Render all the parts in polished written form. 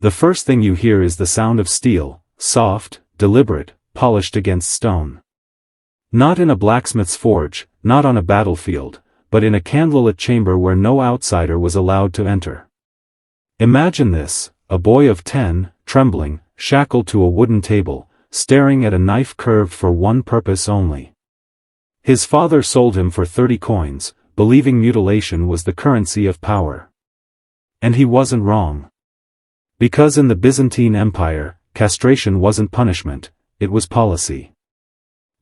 The first thing you hear is the sound of steel, soft, deliberate, polished against stone. Not in a blacksmith's forge, not on a battlefield, but in a candlelit chamber where no outsider was allowed to enter. Imagine this, a boy of 10, trembling, shackled to a wooden table, staring at a knife curved for one purpose only. His father sold him for 30 coins, believing mutilation was the currency of power. And he wasn't wrong. Because in the Byzantine Empire, castration wasn't punishment, it was policy.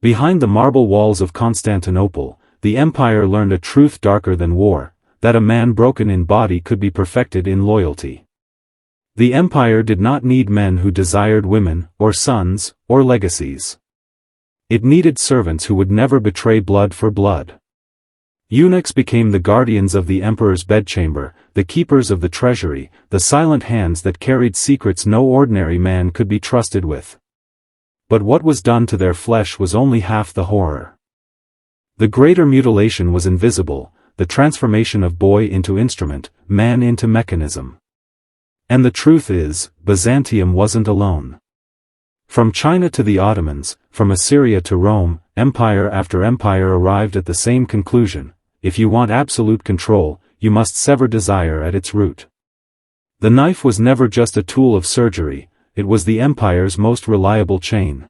Behind the marble walls of Constantinople, the empire learned a truth darker than war, that a man broken in body could be perfected in loyalty. The empire did not need men who desired women, or sons, or legacies. It needed servants who would never betray blood for blood. Eunuchs became the guardians of the emperor's bedchamber, the keepers of the treasury, the silent hands that carried secrets no ordinary man could be trusted with. But what was done to their flesh was only half the horror. The greater mutilation was invisible, the transformation of boy into instrument, man into mechanism. And the truth is, Byzantium wasn't alone. From China to the Ottomans, from Assyria to Rome, empire after empire arrived at the same conclusion: if you want absolute control, you must sever desire at its root. The knife was never just a tool of surgery, it was the empire's most reliable chain.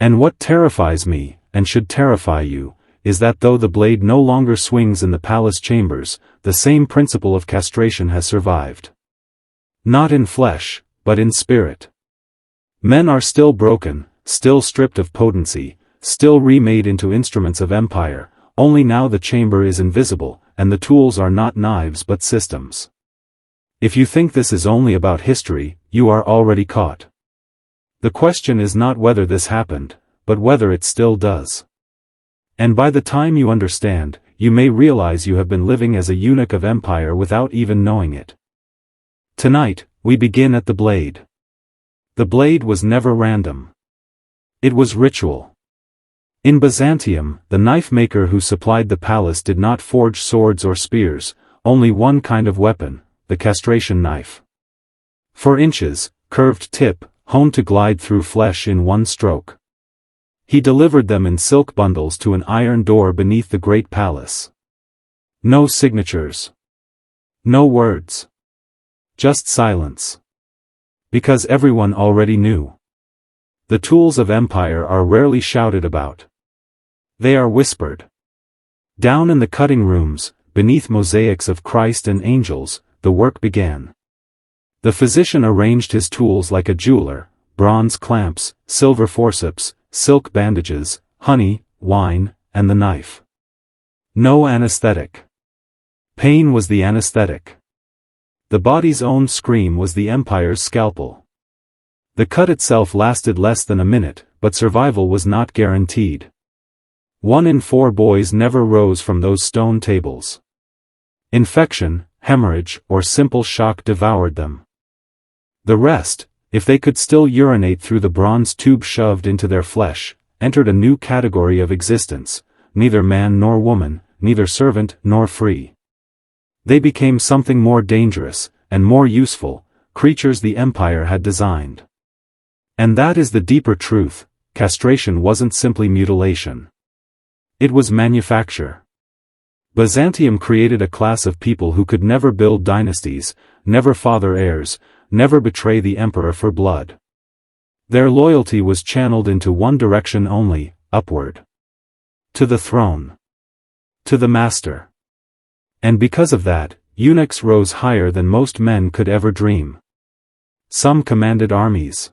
And what terrifies me, and should terrify you, is that though the blade no longer swings in the palace chambers, the same principle of castration has survived. Not in flesh, but in spirit. Men are still broken, still stripped of potency, still remade into instruments of empire, only now the chamber is invisible, and the tools are not knives but systems. If you think this is only about history, you are already caught. The question is not whether this happened, but whether it still does. And by the time you understand, you may realize you have been living as a eunuch of empire without even knowing it. Tonight, we begin at the blade. The blade was never random. It was ritual. In Byzantium, the knife maker who supplied the palace did not forge swords or spears, only one kind of weapon, the castration knife. 4 inches, curved tip, honed to glide through flesh in one stroke. He delivered them in silk bundles to an iron door beneath the great palace. No signatures. No words. Just silence. Because everyone already knew. The tools of empire are rarely shouted about. They are whispered. Down in the cutting rooms, beneath mosaics of Christ and angels, the work began. The physician arranged his tools like a jeweler: bronze clamps, silver forceps, silk bandages, honey, wine, and the knife. No anesthetic. Pain was the anesthetic. The body's own scream was the empire's scalpel. The cut itself lasted less than a minute, but survival was not guaranteed. 1 in 4 boys never rose from those stone tables. Infection, hemorrhage, or simple shock devoured them. The rest, if they could still urinate through the bronze tube shoved into their flesh, entered a new category of existence, neither man nor woman, neither servant nor free. They became something more dangerous, and more useful, creatures the empire had designed. And that is the deeper truth: castration wasn't simply mutilation. It was manufacture. Byzantium created a class of people who could never build dynasties, never father heirs, never betray the emperor for blood. Their loyalty was channeled into one direction only: upward. To the throne. To the master. And because of that, eunuchs rose higher than most men could ever dream. Some commanded armies.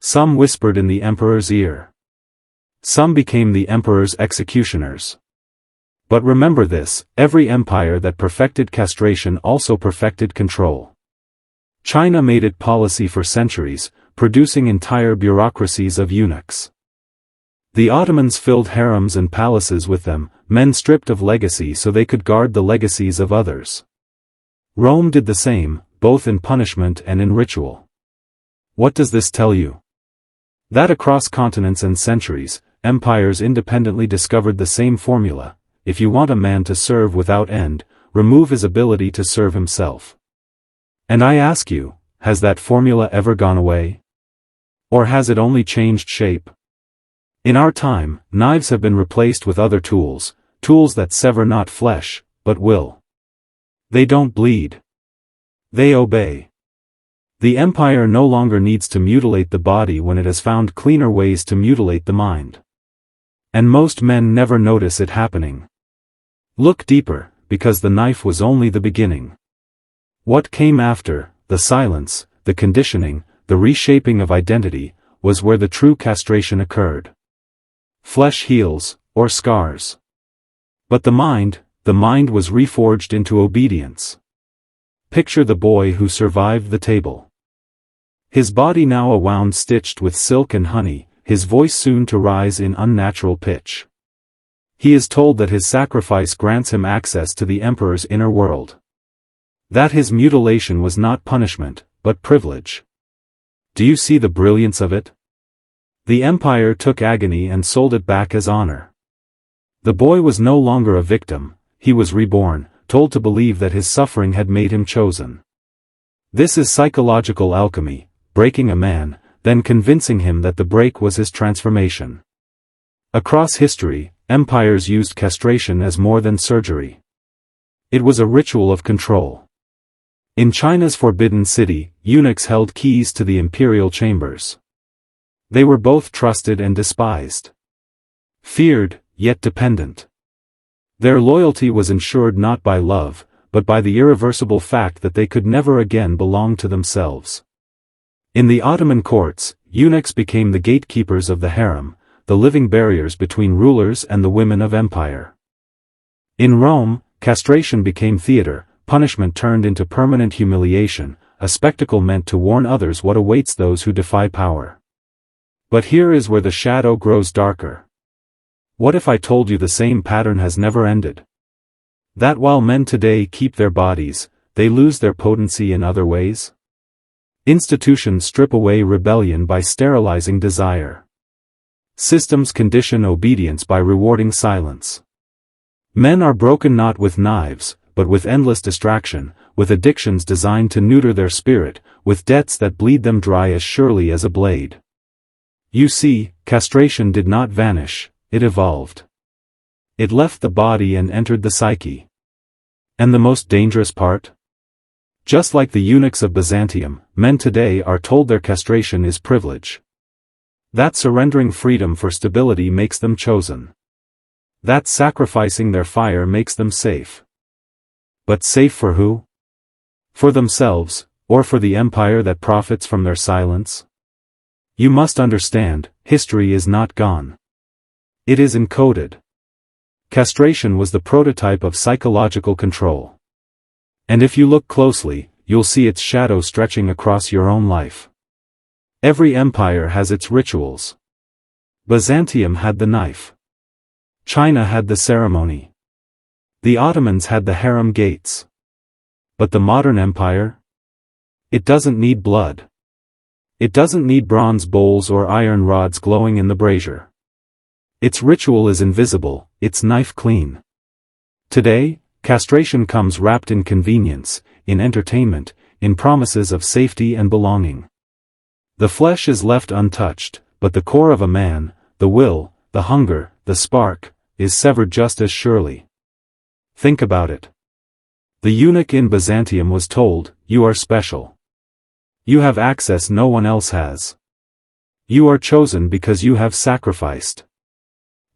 Some whispered in the emperor's ear. Some became the emperor's executioners. But remember this: every empire that perfected castration also perfected control. China made it policy for centuries, producing entire bureaucracies of eunuchs. The Ottomans filled harems and palaces with them, men stripped of legacy so they could guard the legacies of others. Rome did the same, both in punishment and in ritual. What does this tell you? That across continents and centuries, empires independently discovered the same formula: if you want a man to serve without end, remove his ability to serve himself. And I ask you, has that formula ever gone away? Or has it only changed shape? In our time, knives have been replaced with other tools, tools that sever not flesh, but will. They don't bleed. They obey. The empire no longer needs to mutilate the body when it has found cleaner ways to mutilate the mind. And most men never notice it happening. Look deeper, because the knife was only the beginning. What came after, the silence, the conditioning, the reshaping of identity, was where the true castration occurred. Flesh heals, or scars. But the mind was reforged into obedience. Picture the boy who survived the table. His body now a wound stitched with silk and honey, his voice soon to rise in unnatural pitch. He is told that his sacrifice grants him access to the emperor's inner world. That his mutilation was not punishment, but privilege. Do you see the brilliance of it? The empire took agony and sold it back as honor. The boy was no longer a victim, he was reborn, told to believe that his suffering had made him chosen. This is psychological alchemy, breaking a man, then convincing him that the break was his transformation. Across history, empires used castration as more than surgery. It was a ritual of control. In China's Forbidden City, eunuchs held keys to the imperial chambers. They were both trusted and despised. Feared, yet dependent. Their loyalty was ensured not by love, but by the irreversible fact that they could never again belong to themselves. In the Ottoman courts, eunuchs became the gatekeepers of the harem, the living barriers between rulers and the women of empire. In Rome, castration became theater, punishment turned into permanent humiliation, a spectacle meant to warn others what awaits those who defy power. But here is where the shadow grows darker. What if I told you the same pattern has never ended? That while men today keep their bodies, they lose their potency in other ways? Institutions strip away rebellion by sterilizing desire. Systems condition obedience by rewarding silence. Men are broken not with knives, but with endless distraction, with addictions designed to neuter their spirit, with debts that bleed them dry as surely as a blade. You see, castration did not vanish, it evolved. It left the body and entered the psyche. And the most dangerous part? Just like the eunuchs of Byzantium, men today are told their castration is privilege. That surrendering freedom for stability makes them chosen. That sacrificing their fire makes them safe. But safe for who? For themselves, or for the empire that profits from their silence? You must understand, history is not gone. It is encoded. Castration was the prototype of psychological control. And if you look closely, you'll see its shadow stretching across your own life. Every empire has its rituals. Byzantium had the knife. China had the ceremony. The Ottomans had the harem gates. But the modern empire? It doesn't need blood. It doesn't need bronze bowls or iron rods glowing in the brazier. Its ritual is invisible, its knife clean. Today, castration comes wrapped in convenience, in entertainment, in promises of safety and belonging. The flesh is left untouched, but the core of a man, the will, the hunger, the spark, is severed just as surely. Think about it. The eunuch in Byzantium was told, "You are special. You have access no one else has. You are chosen because you have sacrificed."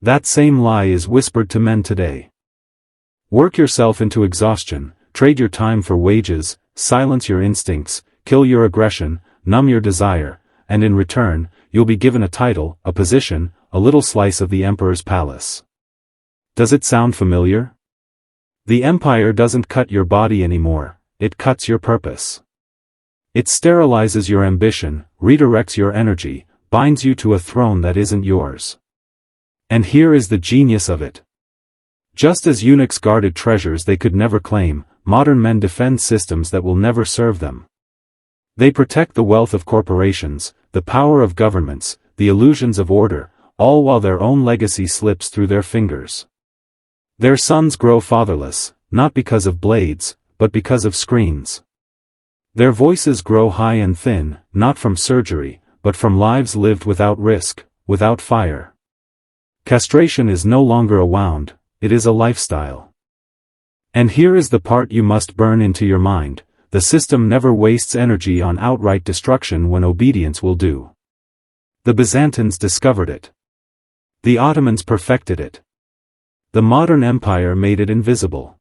That same lie is whispered to men today. Work yourself into exhaustion, trade your time for wages, silence your instincts, kill your aggression, numb your desire, and in return, you'll be given a title, a position, a little slice of the emperor's palace. Does it sound familiar? The empire doesn't cut your body anymore, it cuts your purpose. It sterilizes your ambition, redirects your energy, binds you to a throne that isn't yours. And here is the genius of it. Just as eunuchs guarded treasures they could never claim, modern men defend systems that will never serve them. They protect the wealth of corporations, the power of governments, the illusions of order, all while their own legacy slips through their fingers. Their sons grow fatherless, not because of blades, but because of screens. Their voices grow high and thin, not from surgery, but from lives lived without risk, without fire. Castration is no longer a wound, it is a lifestyle. And here is the part you must burn into your mind: the system never wastes energy on outright destruction when obedience will do. The Byzantines discovered it. The Ottomans perfected it. The modern empire made it invisible.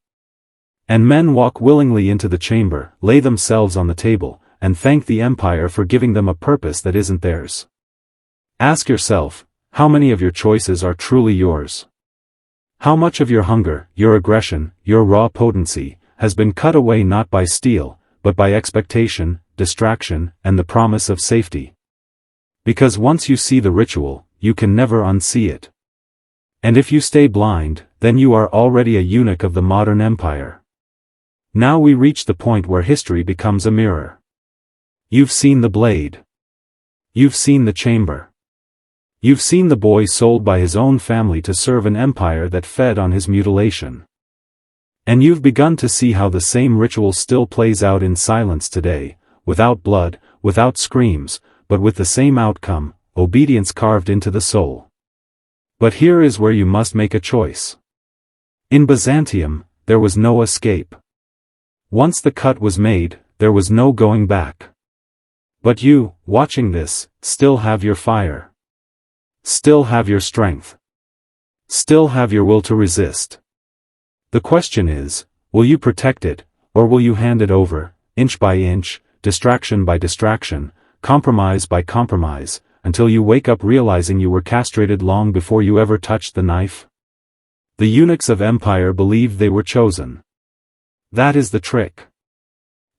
And men walk willingly into the chamber, lay themselves on the table, and thank the empire for giving them a purpose that isn't theirs. Ask yourself, how many of your choices are truly yours? How much of your hunger, your aggression, your raw potency, has been cut away not by steel, but by expectation, distraction, and the promise of safety? Because once you see the ritual, you can never unsee it. And if you stay blind, then you are already a eunuch of the modern empire. Now we reach the point where history becomes a mirror. You've seen the blade. You've seen the chamber. You've seen the boy sold by his own family to serve an empire that fed on his mutilation. And you've begun to see how the same ritual still plays out in silence today, without blood, without screams, but with the same outcome: obedience carved into the soul. But here is where you must make a choice. In Byzantium, there was no escape. Once the cut was made, there was no going back. But you, watching this, still have your fire. Still have your strength. Still have your will to resist. The question is, will you protect it, or will you hand it over, inch by inch, distraction by distraction, compromise by compromise, until you wake up realizing you were castrated long before you ever touched the knife? The eunuchs of empire believed they were chosen. That is the trick.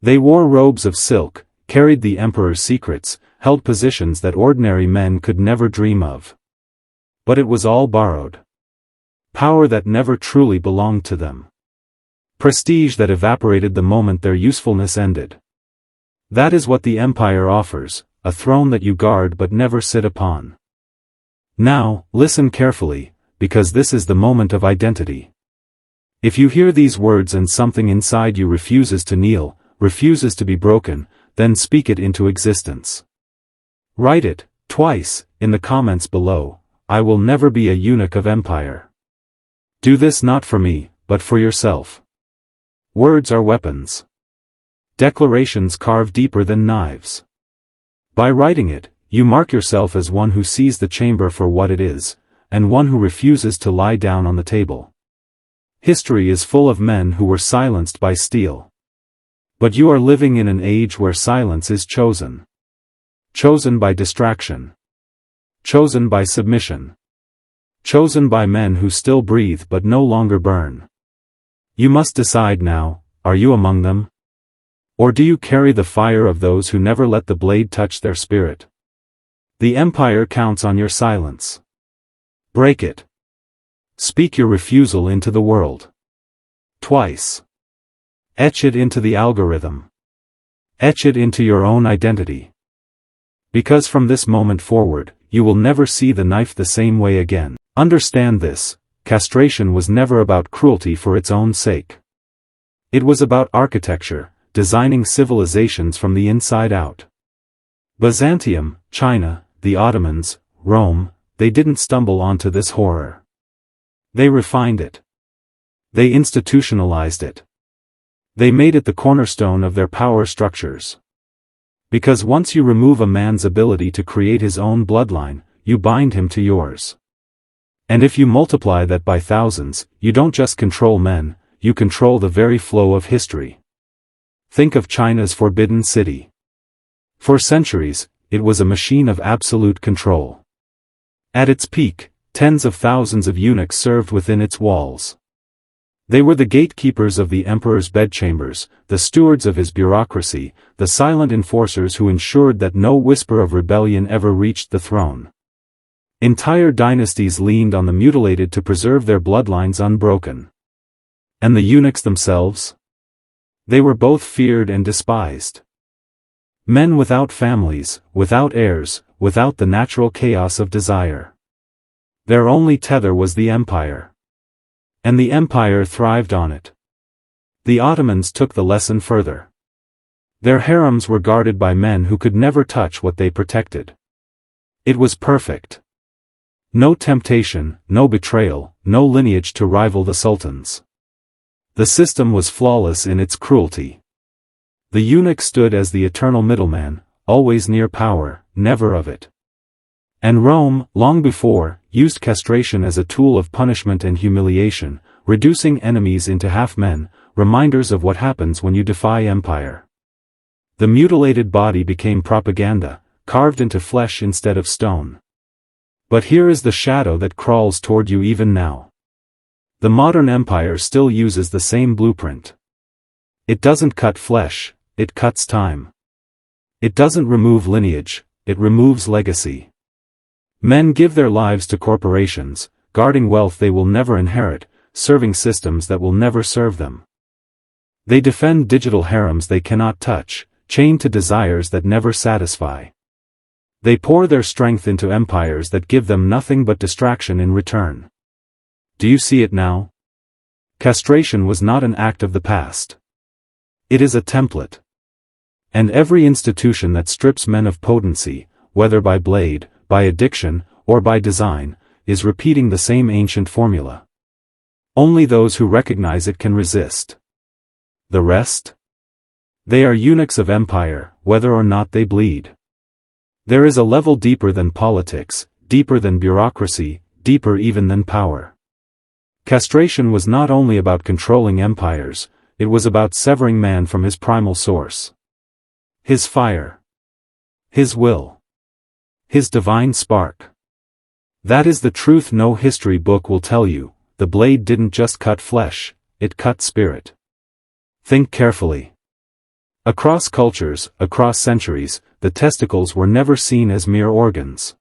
They wore robes of silk, carried the emperor's secrets, held positions that ordinary men could never dream of. But it was all borrowed. Power that never truly belonged to them. Prestige that evaporated the moment their usefulness ended. That is what the empire offers, a throne that you guard but never sit upon. Now, listen carefully, because this is the moment of identity. If you hear these words and something inside you refuses to kneel, refuses to be broken, then speak it into existence. Write it, twice, in the comments below: I will never be a eunuch of empire. Do this not for me, but for yourself. Words are weapons. Declarations carve deeper than knives. By writing it, you mark yourself as one who sees the chamber for what it is, and one who refuses to lie down on the table. History is full of men who were silenced by steel. But you are living in an age where silence is chosen. Chosen by distraction. Chosen by submission. Chosen by men who still breathe but no longer burn. You must decide now: are you among them? Or do you carry the fire of those who never let the blade touch their spirit? The empire counts on your silence. Break it. Speak your refusal into the world. Twice. Etch it into the algorithm. Etch it into your own identity. Because from this moment forward, you will never see the knife the same way again. Understand this: castration was never about cruelty for its own sake. It was about architecture, designing civilizations from the inside out. Byzantium, China, the Ottomans, Rome, they didn't stumble onto this horror. They refined it. They institutionalized it. They made it the cornerstone of their power structures. Because once you remove a man's ability to create his own bloodline, you bind him to yours. And if you multiply that by thousands, you don't just control men, you control the very flow of history. Think of China's Forbidden City. For centuries, it was a machine of absolute control. At its peak, tens of thousands of eunuchs served within its walls. They were the gatekeepers of the emperor's bedchambers, the stewards of his bureaucracy, the silent enforcers who ensured that no whisper of rebellion ever reached the throne. Entire dynasties leaned on the mutilated to preserve their bloodlines unbroken. And the eunuchs themselves? They were both feared and despised. Men without families, without heirs, without the natural chaos of desire. Their only tether was the empire. And the empire thrived on it. The Ottomans took the lesson further. Their harems were guarded by men who could never touch what they protected. It was perfect. No temptation, no betrayal, no lineage to rival the sultans. The system was flawless in its cruelty. The eunuch stood as the eternal middleman, always near power, never of it. And Rome, long before, used castration as a tool of punishment and humiliation, reducing enemies into half-men, reminders of what happens when you defy empire. The mutilated body became propaganda, carved into flesh instead of stone. But here is the shadow that crawls toward you even now. The modern empire still uses the same blueprint. It doesn't cut flesh, it cuts time. It doesn't remove lineage, it removes legacy. Men give their lives to corporations, guarding wealth they will never inherit, serving systems that will never serve them. They defend digital harems they cannot touch, chained to desires that never satisfy. They pour their strength into empires that give them nothing but distraction in return. Do you see it now? Castration was not an act of the past. It is a template. And every institution that strips men of potency, whether by blade, by addiction, or by design, is repeating the same ancient formula. Only those who recognize it can resist. The rest? They are eunuchs of empire, whether or not they bleed. There is a level deeper than politics, deeper than bureaucracy, deeper even than power. Castration was not only about controlling empires, it was about severing man from his primal source. His fire. His will. His divine spark. That is the truth no history book will tell you. The blade didn't just cut flesh, it cut spirit. Think carefully. Across cultures, across centuries, the testicles were never seen as mere organs.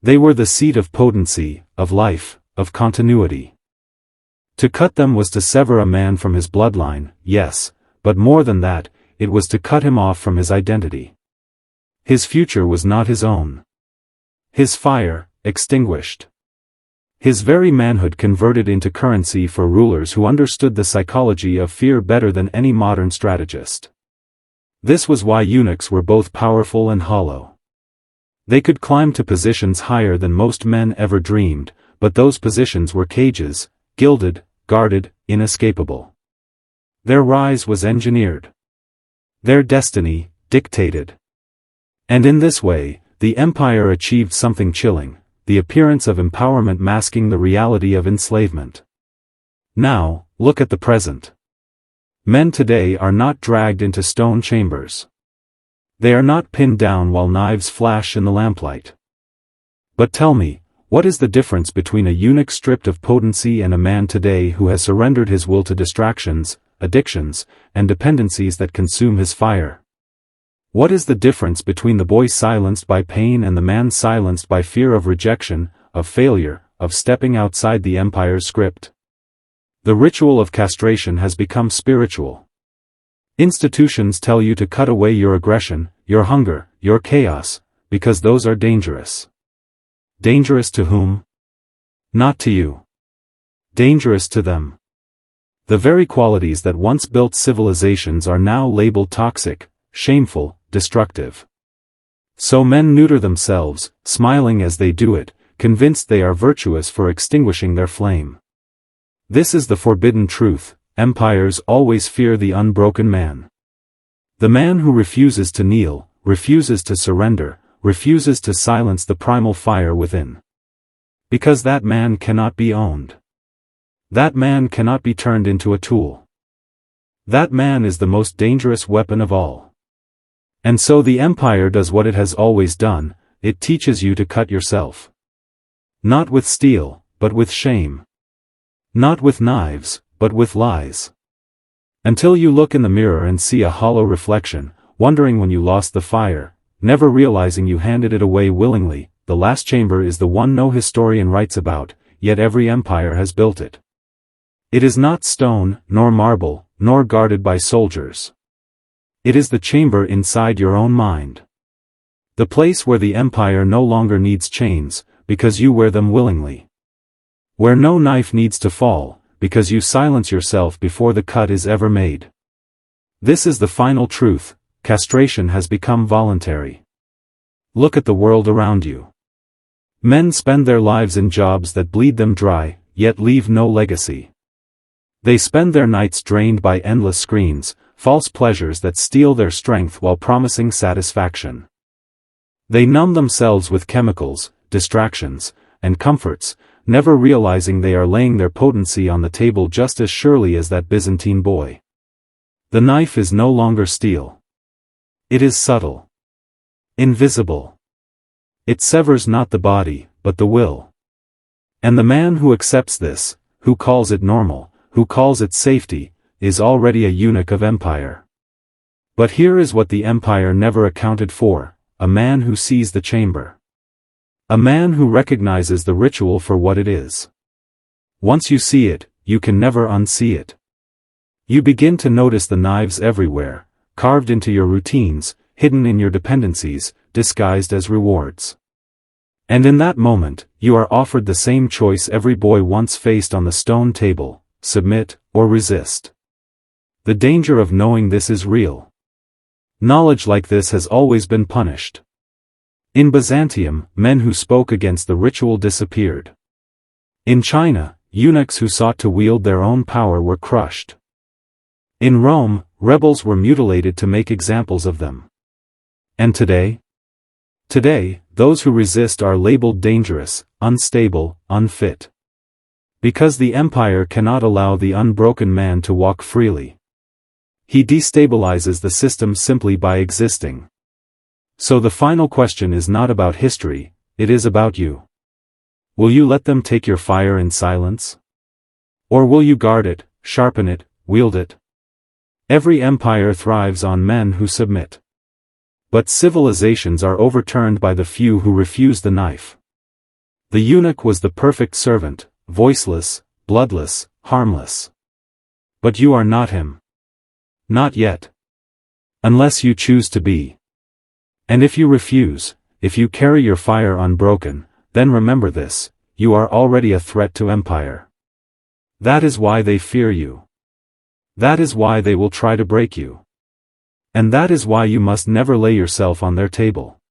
They were the seat of potency, of life, of continuity. To cut them was to sever a man from his bloodline, yes, but more than that, it was to cut him off from his identity. His future was not his own. His fire, extinguished. His very manhood converted into currency for rulers who understood the psychology of fear better than any modern strategist. This was why eunuchs were both powerful and hollow. They could climb to positions higher than most men ever dreamed, but those positions were cages, gilded, guarded, inescapable. Their rise was engineered. Their destiny, dictated. And in this way, the empire achieved something chilling, the appearance of empowerment masking the reality of enslavement. Now, look at the present. Men today are not dragged into stone chambers. They are not pinned down while knives flash in the lamplight. But tell me, what is the difference between a eunuch stripped of potency and a man today who has surrendered his will to distractions, addictions, and dependencies that consume his fire? What is the difference between the boy silenced by pain and the man silenced by fear of rejection, of failure, of stepping outside the empire's script? The ritual of castration has become spiritual. Institutions tell you to cut away your aggression, your hunger, your chaos, because those are dangerous. Dangerous to whom? Not to you. Dangerous to them. The very qualities that once built civilizations are now labeled toxic, shameful, destructive. So men neuter themselves, smiling as they do it, convinced they are virtuous for extinguishing their flame. This is the forbidden truth: empires always fear the unbroken man. The man who refuses to kneel, refuses to surrender, refuses to silence the primal fire within. Because that man cannot be owned. That man cannot be turned into a tool. That man is the most dangerous weapon of all. And so the empire does what it has always done: it teaches you to cut yourself. Not with steel, but with shame. Not with knives, but with lies. Until you look in the mirror and see a hollow reflection, wondering when you lost the fire, never realizing you handed it away willingly. The last chamber is the one no historian writes about, yet every empire has built it. It is not stone, nor marble, nor guarded by soldiers. It is the chamber inside your own mind. The place where the empire no longer needs chains, because you wear them willingly. Where no knife needs to fall, because you silence yourself before the cut is ever made. This is the final truth: castration has become voluntary. Look at the world around you. Men spend their lives in jobs that bleed them dry, yet leave no legacy. They spend their nights drained by endless screens, false pleasures that steal their strength while promising satisfaction. They numb themselves with chemicals, distractions, and comforts, never realizing they are laying their potency on the table just as surely as that Byzantine boy. The knife is no longer steel. It is subtle. Invisible. It severs not the body, but the will. And the man who accepts this, who calls it normal, who calls it safety, is already a eunuch of empire. But here is what the empire never accounted for: a man who sees the chamber. A man who recognizes the ritual for what it is. Once you see it, you can never unsee it. You begin to notice the knives everywhere, carved into your routines, hidden in your dependencies, disguised as rewards. And in that moment, you are offered the same choice every boy once faced on the stone table: submit or resist. The danger of knowing this is real. Knowledge like this has always been punished. In Byzantium, men who spoke against the ritual disappeared. In China, eunuchs who sought to wield their own power were crushed. In Rome, rebels were mutilated to make examples of them. And today? Today, those who resist are labeled dangerous, unstable, unfit. Because the empire cannot allow the unbroken man to walk freely. He destabilizes the system simply by existing. So the final question is not about history, it is about you. Will you let them take your fire in silence? Or will you guard it, sharpen it, wield it? Every empire thrives on men who submit. But civilizations are overturned by the few who refuse the knife. The eunuch was the perfect servant, voiceless, bloodless, harmless. But you are not him. Not yet. Unless you choose to be. And if you refuse, if you carry your fire unbroken, then remember this: you are already a threat to empire. That is why they fear you. That is why they will try to break you. And that is why you must never lay yourself on their table.